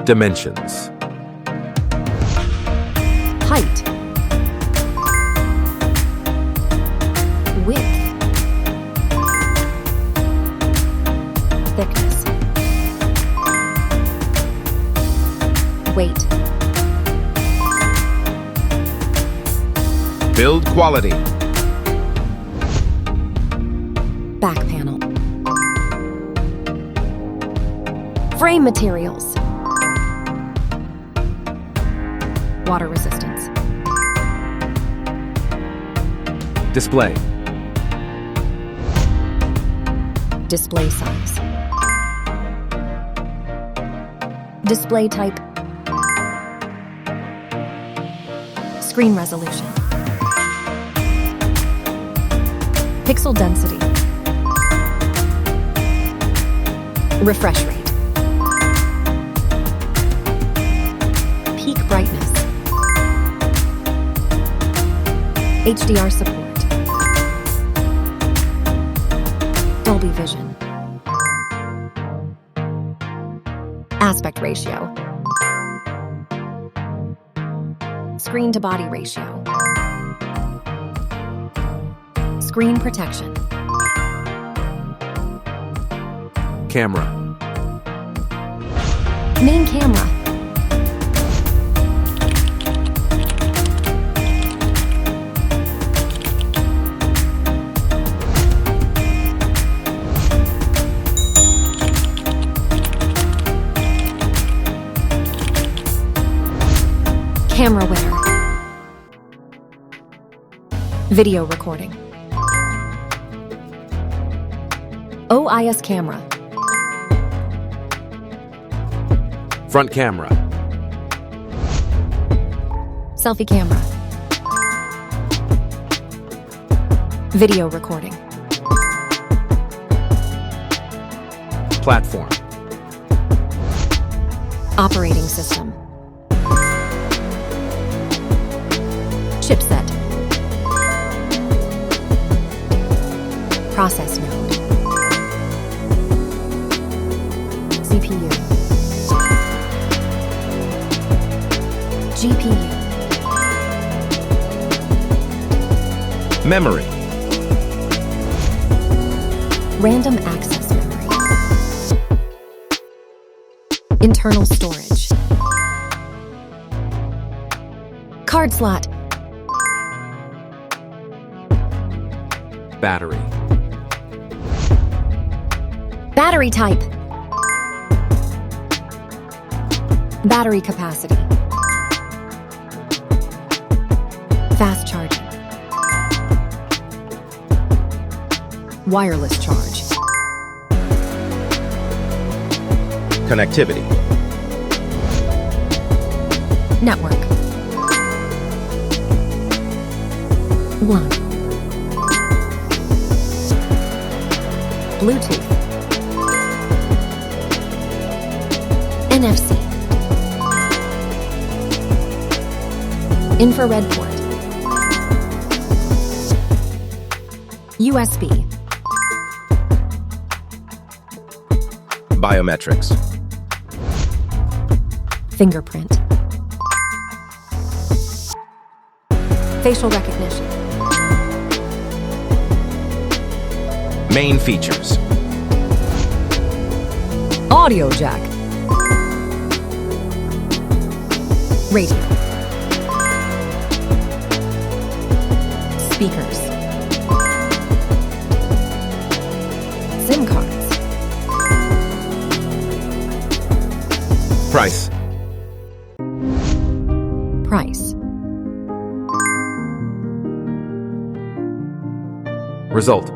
Dimensions. Height. Width. Thickness. Weight. Build quality. Back panel. Frame materials. Water resistance. Display. Display size. Display type. Screen resolution. Pixel density. Refresh rate. Peak brightness. HDR support. Dolby Vision. Aspect ratio. Screen to body ratio. Screen protection. Camera. Main camera. Camera winner. Video recording. OIS camera. Front camera. Selfie camera. Video recording. Platform. Operating system. Chipset. Process node. CPU. GPU. Memory. Random access memory. Internal storage. Card slot. Battery. Battery type. Battery capacity. Fast charging. Wireless charge. Connectivity. Network. LAN. Bluetooth. NFC. Infrared port. USB. Biometrics. Fingerprint. Facial recognition. Main features. Audio jack. Radio. Speakers. SIM cards. Price. Price. Result.